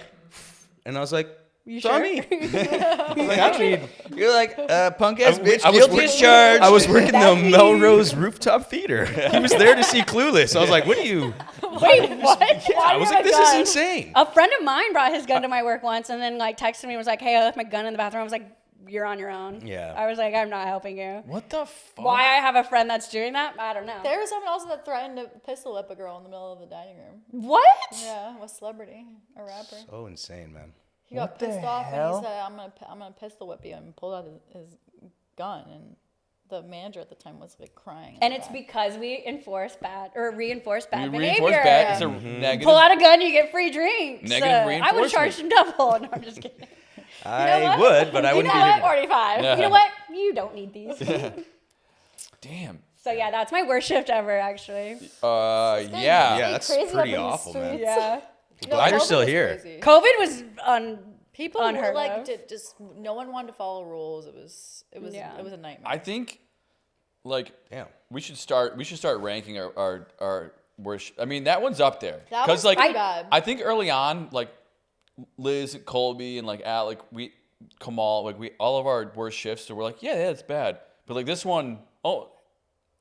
and I was like, You "It's on sure? me." I was like, "I don't need." You're like, punk ass bitch. I was guilty working- as charged. I was working the That means- Melrose Rooftop Theater. He was there to see Clueless. I was like, "What are you?" Wait, what? Yeah, Why I do was you like, have a "This is gun?" insane." A friend of mine brought his gun to my work once and then like texted me and was like, "Hey, I left my gun in the bathroom." I was like, "You're on your own." Yeah. I was like, "I'm not helping you." What the fuck? Why I have a friend that's doing that, I don't know. There was someone else that threatened to pistol whip a girl in the middle of the dining room. What? Yeah, a celebrity, a rapper. So insane, man. He got What the pissed off hell? and he said, "I'm gonna pistol whip you," and pulled out his gun. And the manager at the time was like crying. in And the it's back. because we reinforce bad behavior. reinforce bad. It's a negative. Pull out a gun, you get free drinks. Negative I would reinforcement. charge him double. No, I'm just kidding. I would, but I You wouldn't know be what? doing it. 45. Yeah. You know what? You don't need these. Damn. So yeah, that's my worst shift ever, actually. Yeah. Yeah, that's crazy up pretty in the awful, man. streets. Yeah. Glad you're COVID still was here. crazy. COVID was People unheard were like, of. just no one wanted to follow rules. It was Yeah. a nightmare. I think, like, Damn. we should start ranking our worst. I mean, that one's up there. That Because one's like, pretty bad. I think early on, like Liz and Colby and like Alec, Kamal, like we all of our worst shifts. So we're like, yeah, it's bad. But like this one,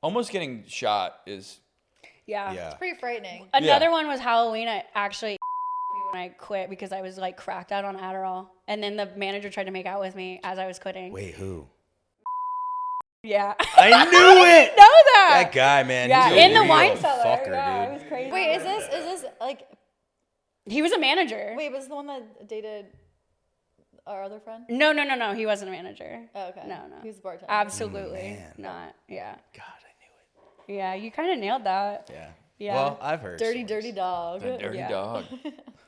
almost getting shot is. yeah. Yeah. It's pretty frightening. Another Yeah. one was Halloween. I actually when I quit because I was like cracked out on Adderall, and then the manager tried to make out with me as I was quitting. Wait, who? Yeah. I knew it. know that. That guy, man. Yeah, he's a in the real wine cellar. fucker, Yeah, it dude. was crazy. Wait, is this like? He was a manager. Wait, was the one that dated our other friend? No. He wasn't a manager. Oh, okay. No. He was a bartender. Absolutely Man. not. Yeah. God, I Yeah. You kind of nailed that. knew it. Yeah. Yeah. Well, I've heard. Dirty, stories. dirty dog. A dirty Yeah. dog.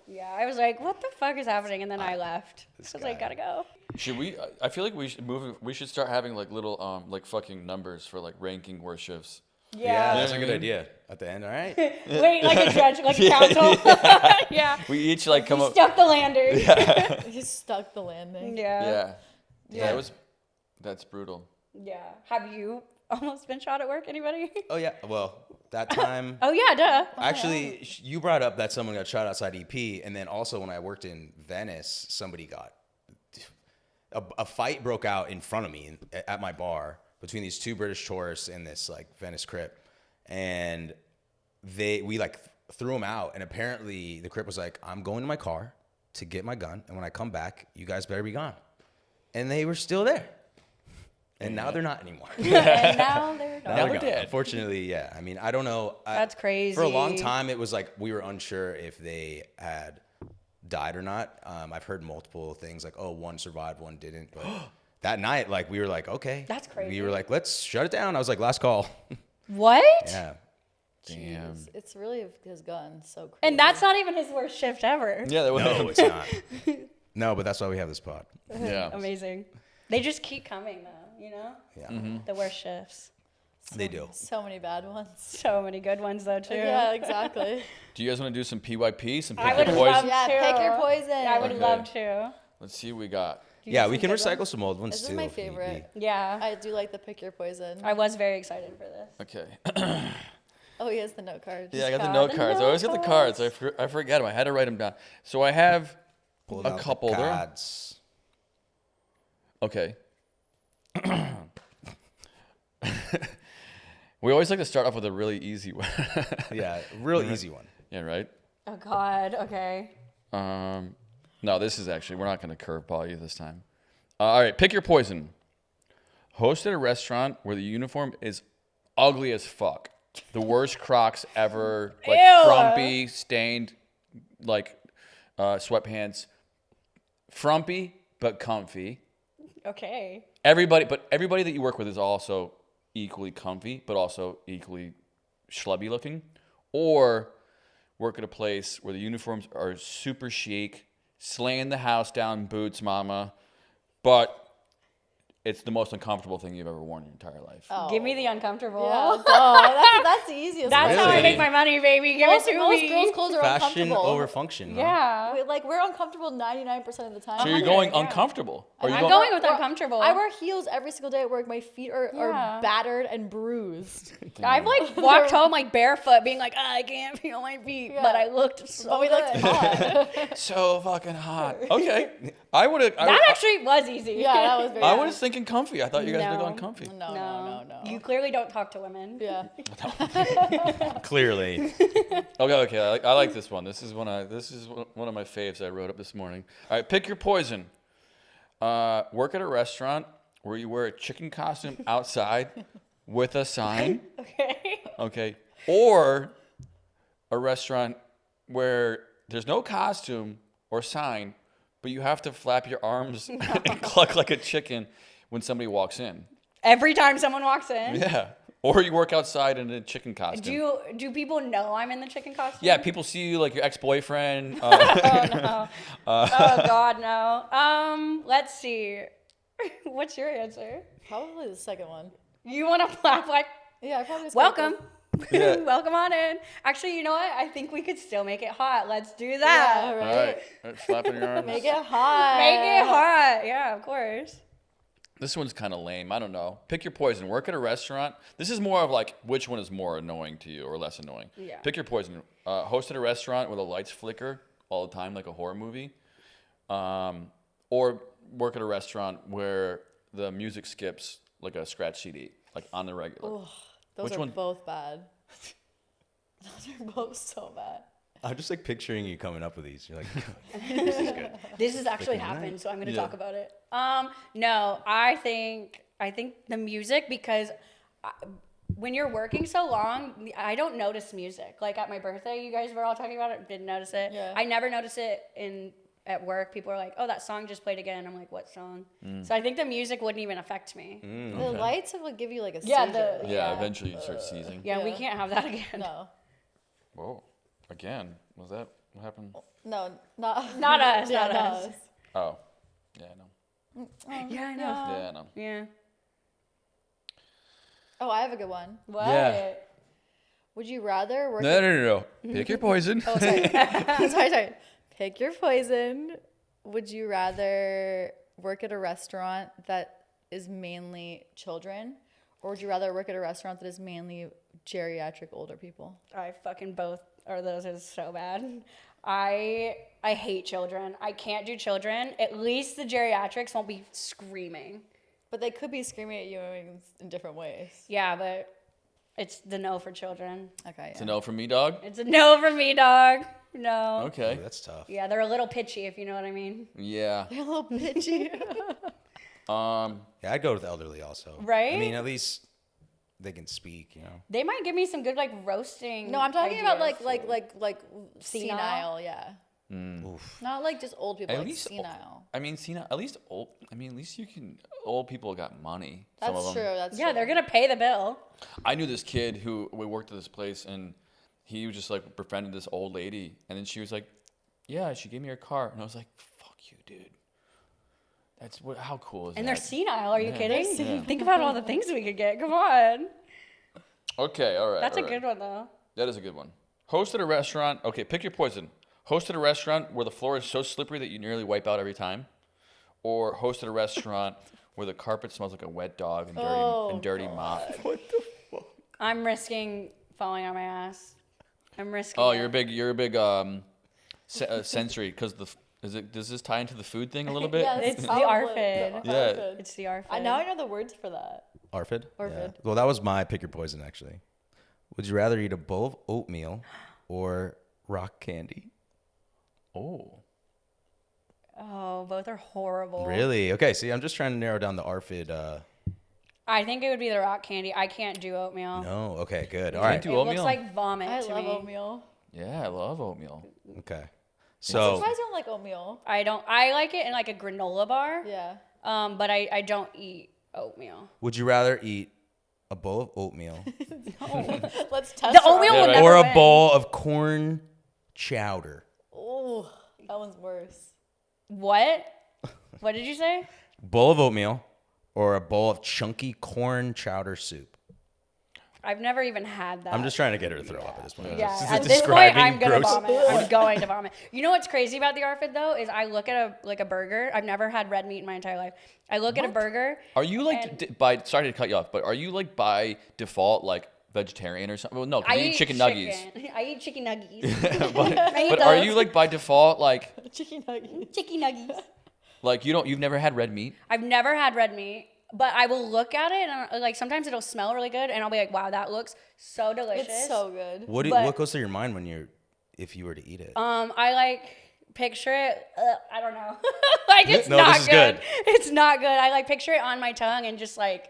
Yeah. I was like, what the fuck is happening? And then I left. I was like, guy. gotta go. Should we? I feel like we should move. We should start having like little like fucking numbers for like ranking worst shifts. Yeah, that's Yeah. a good idea. At the end, all right. Wait, like a judge, like a council. Yeah. We each like come up. Stuck the lander. Yeah. He stuck the landing. Yeah. Yeah. That's brutal. Yeah. Have you almost been shot at work? Anybody? Oh yeah. Well, that time. Oh yeah, duh. Actually, you brought up that someone got shot outside EP, and then also when I worked in Venice, somebody got a fight broke out in front of me at my bar between these two British tourists and this like Venice Crip, and we like threw them out, and apparently the Crip was like, "I'm going to my car to get my gun, and when I come back, you guys better be gone," and they were still there, and now they're not anymore. And now they're Now done. we're gone. dead. Unfortunately, yeah. I mean, I don't know. That's crazy. For a long time, it was like we were unsure if they had died or not. I've heard multiple things like, oh, one survived, one didn't. But that night, like, we were like, okay. That's crazy. We were like, let's shut it down. I was like, last call. What? Yeah. Damn. It's really his gun. So crazy. And that's not even his worst shift ever. Yeah. That was. No, it's not. No, but that's why we have this pod. Yeah. Amazing. They just keep coming though, you know? Yeah. The worst shifts. They do. So many bad ones. So many good ones though too. Yeah, exactly. Do you guys want to do some PYP? Some I pick would your love poison? Yeah, to. pick your poison. I would Okay. love to. Let's see what we got. You Yeah, got we some can good recycle ones? some old ones This too. is my if need be. favorite. Yeah. I do like the pick your poison. I was very excited for this. Okay. Oh, he has the note cards. Yeah, I got the got note the cards. I note always get the cards. I forget them. I had to write them down. So I have Pulled a out the couple there. cards. Okay. We always like to start off with a really easy one. Yeah, real easy one. Yeah, right? Oh God. Okay. No, this is actually, we're not going to curveball you this time. All right, pick your poison. Host at a restaurant where the uniform is ugly as fuck. The worst Crocs ever, like Ew. frumpy, stained, like sweatpants. Frumpy, but comfy. Okay. Everybody that you work with is also equally comfy, but also equally schlubby looking. Or work at a place where the uniforms are super chic, slaying the house down boots, mama, but it's the most uncomfortable thing you've ever worn in your entire life. Oh. Give me the uncomfortable. Yeah, that's the easiest. That's how I Really? make my money, baby. Give most it to most me. girls' clothes are Fashion uncomfortable. over function. Huh? Yeah. We're uncomfortable 99% of the time. So you're going yeah. uncomfortable. Or you I'm going with uncomfortable. I wear heels every single day at work. My feet are Yeah. battered and bruised. I've like walked home like barefoot, being like, I can't feel my feet, Yeah. but I looked so But we good. looked hot. so fucking hot. Okay. I would have. That actually was easy. Yeah, that was very. I was thinking comfy. I thought you guys would have No. gone comfy. No. You clearly don't talk to women. Yeah. Clearly. Okay. I like this one. This is one of my faves I wrote up this morning. All right, pick your poison. Work at a restaurant where you wear a chicken costume outside with a sign. Okay. Okay. Or a restaurant where there's no costume or sign, but you have to flap your arms and cluck like a chicken when somebody walks in. Every time someone walks in. Yeah. Or you work outside in a chicken costume. Do people know I'm in the chicken costume? Yeah, people see you like your ex-boyfriend. Oh no. Oh God, no. Let's see. What's your answer? Probably the second one. You want to flap like Yeah, I probably. welcome? Yeah. Welcome on in. Actually, you know what? I think we could still make it hot. Let's do that. Yeah, All right. right. Flapping your arms. Make it hot. Make it hot. Yeah, of course. This one's kind of lame. I don't know. Pick your poison. Work at a restaurant. This is more of like which one is more annoying to you or less annoying. Yeah. Pick your poison. Host at a restaurant where the lights flicker all the time like a horror movie. Or work at a restaurant where the music skips like a scratch CD, like on the regular. Those Which are one? both bad. Those are both so bad. I'm just like picturing you coming up with these. You're like, this is good. This has actually Freaking happened, nice. so I'm going to Yeah. talk about it. No, I think the music, because when you're working so long, I don't notice music. Like at my birthday, you guys were all talking about it, didn't notice it. Yeah. I never notice it at work. People are like, "Oh, that song just played again." I'm like, "What song?" So I think the music wouldn't even affect me. The lights will give you like a Yeah, seizure. Yeah, eventually you start seizing. Yeah, we Yeah. can't have that again. No. Whoa. Again. Was that what happened? No, not Not us, Yeah, not us. Oh. Yeah, I know. Yeah, I know. Yeah, I know. Yeah. Oh, I have a good one. What? Yeah. Would you rather work? No. Pick your poison. Oh, sorry. sorry. Pick your poison. Would you rather work at a restaurant that is mainly children, or would you rather work at a restaurant that is mainly geriatric older people? I fucking both are those is so bad. I hate children. I can't do children. At least the geriatrics won't be screaming. But they could be screaming at you in different ways. Yeah, but it's the no for children. Okay. It's a no from me, dog. It's a no for me, dog. No. Okay. Oh, that's tough. Yeah, they're a little pitchy, if you know what I mean. Yeah. They're a little bitchy. Yeah, I'd go with elderly also. Right? I mean, at least they can speak, you know. They might give me some good like roasting. No, I'm talking about ideas. like senile. Yeah. Oof. Not like just old people. At Like least, senile. I mean, at least old. I mean, at least you can. Old people got money. Some That's of true. them. That's Yeah, true. they're gonna pay the bill. I knew this kid who we worked at this place, and he was just like befriended this old lady, and then she was like, "Yeah, she gave me her car," and I was like, "Fuck you, dude. That's what. How cool is And that?" they're senile. Are you Yeah. kidding? Yeah. Think about all the things we could get. Come on. Okay, all right. That's all a right. good one though. That is a good one. Host at a restaurant. Okay, pick your poison. Host at a restaurant where the floor is so slippery that you nearly wipe out every time, or host at a restaurant where the carpet smells like a wet dog and dirty mop. I'm risking falling on my ass. I'm risking. Oh, it. you're a big sensory because does this tie into the food thing a little bit? Yeah, It's the probably ARFID. Yeah. ARFID. It's the ARFID. Now I know the words for that. ARFID? ARFID. Yeah. Well, that was my pick your poison, actually. Would you rather eat a bowl of oatmeal or rock candy? Oh. Oh, both are horrible. Really? Okay, see, I'm just trying to narrow down the ARFID. I think it would be the rock candy. I can't do oatmeal. No? Okay, good. All can't right. do It oatmeal? looks like vomit I to love me. oatmeal. Yeah, I love oatmeal. Okay. I'm So, surprised you don't like oatmeal. I like it in like a granola bar. Yeah. But I don't eat oatmeal. would you rather eat a bowl of oatmeal Let's test The oatmeal Yeah, will right. never or a win. bowl of corn chowder? Oh, that one's worse. What? What did you say? Bowl of oatmeal or a bowl of chunky corn chowder soup? I've never even had that. I'm just trying to get her to throw up at this point. Yeah, Just at this point, describing I'm gonna gross- vomit. I'm going to vomit. You know what's crazy about the ARFID though is I look at a burger. I've never had red meat in my entire life. I look at a burger. Are you like and sorry to cut you off, but are you like by default like vegetarian or something? Well, no, 'cause I you eat chicken nuggets. I eat chicken nuggets. but I eat are those. you like by default like Chicken nuggets. chicken nuggets? you've never had red meat? I've never had red meat, but I will look at it and like sometimes it'll smell really good, and I'll be like, "Wow, that looks so delicious." It's so good. What goes through your mind if you were to eat it? I like picture it. I don't know. Like it's No, not this is good. good. It's not good. I like picture it on my tongue and just like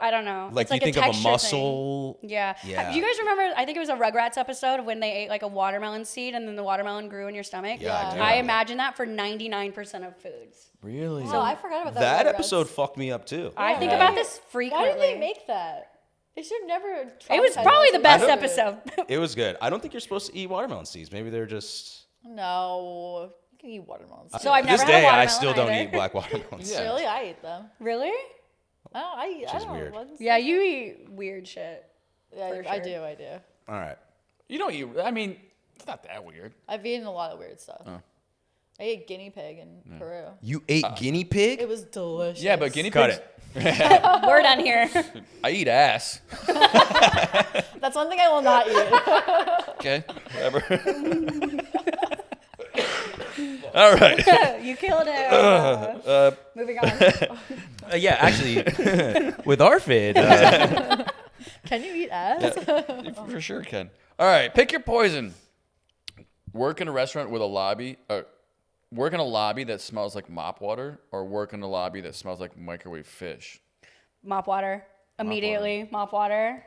I don't know. Like It's you think of a texture thing. muscle. Yeah. Yeah. Do you guys remember? I think it was a Rugrats episode of when they ate like a watermelon seed and then the watermelon grew in your stomach. Yeah, I do. I imagine that for 99% of foods. Really? Oh, I forgot about That Rugrats. episode fucked me up too. I think right. about this Why frequently. did they make that? They should never. It was traumatize probably us the with best food. episode. It was good. I don't think you're supposed to eat watermelon seeds. Maybe they're just. No, you can eat watermelons. So I've To this never had a day, I watermelon still don't either. eat black watermelons. Yeah. Really, I eat them. Really? I is don't weird. know. Yeah, you eat weird shit. Yeah, for I sure. do. I do. All right. You don't eat. I mean, it's not that weird. I've eaten a lot of weird stuff. I ate guinea pig in Peru. You ate guinea pig? It was delicious. Yeah, but guinea Cut pigs. it. We're done here. I eat ass. That's one thing I will not eat. Okay, whatever. All right. You killed it. Moving on. Yeah, actually, with ARFID. Can you eat ass? You for sure can. All right, pick your poison. Work in a restaurant with a lobby. Work in a lobby that smells like mop water, or work in a lobby that smells like microwave fish. Mop water. Immediately, mop water.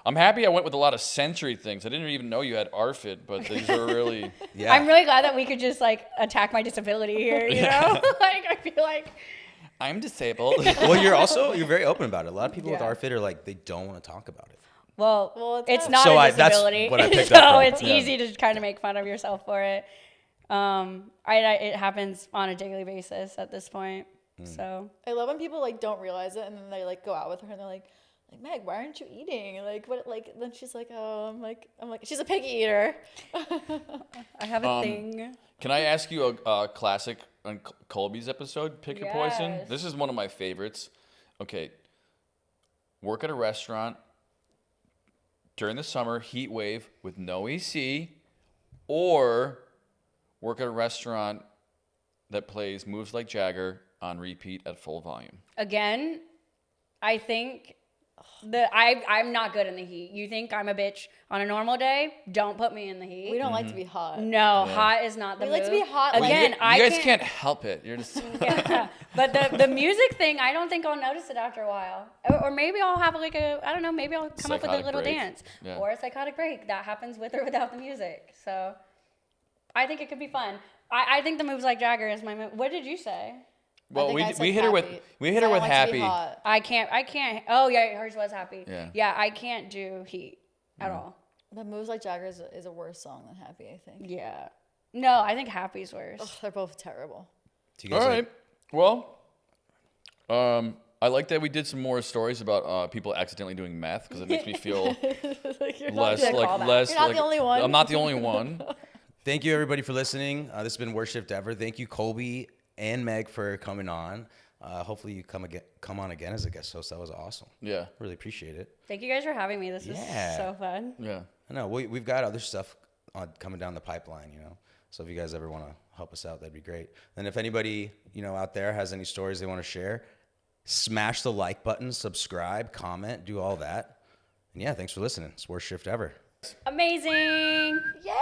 I'm happy I went with a lot of sensory things. I didn't even know you had ARFID, but these are really. Yeah. I'm really glad that we could just like attack my disability here, you know? Like I feel like I'm disabled. Well, you're very open about it. A lot of people Yeah. with ARFID are like, they don't want to talk about it. Well, it's it's not So a that's disability. what I picked so up from. it's Yeah. easy to kind of make fun of yourself for it. It happens on a daily basis at this point. So I love when people like don't realize it and then they like go out with her and they're like Meg, why aren't you eating? Like what? Like then she's like, oh, I'm like she's a picky eater. I have a thing. Can I ask you a classic on Colby's episode, Pick Your Poison? Yes. This is one of my favorites. Okay. Work at a restaurant during the summer, heat wave with no AC, or work at a restaurant that plays Moves Like Jagger on repeat at full volume. Again, I think I'm not good in the heat. You think I'm a bitch on a normal day? Don't put me in the heat. We don't like to be hot. No, hot is not the We like to move. be hot, like- Again, I You guys can't help it. You're just Yeah. But the music thing, I don't think I'll notice it after a while. Or maybe I'll have like I don't know, maybe I'll come up with a Psychotic little break. dance. Yeah. Or a psychotic break. That happens with or without the music. So I think it could be fun. I think the Moves Like Jagger is my move. What did you say? well. think I We said hit her with happy. we hit her I with like to be happy. hot. I can't. Oh, yeah, hers was happy. Yeah. Yeah, I can't do heat at all. The Moves Like Jagger is a worse song than Happy, I think. Yeah. No, I think happy's worse. Ugh, they're both terrible. Do you guys All like- right. Well, I like that we did some more stories about people accidentally doing meth because it makes me feel Like, you're less doing like callback. less. You're not like, the only one. I'm not the only one. Thank you, everybody, for listening. This has been Worshipped Ever. Thank you, Colby and Meg, for coming on. Hopefully, you come on again as a guest host. That was awesome. Yeah. Really appreciate it. Thank you guys for having me. This is Yeah. so fun. Yeah. I know we've got other stuff coming down the pipeline, So if you guys ever want to help us out, that'd be great. And if anybody out there has any stories they want to share, Smash the like button, subscribe, comment, do all that. And yeah, thanks for listening. It's worst shift ever. Amazing. Yay!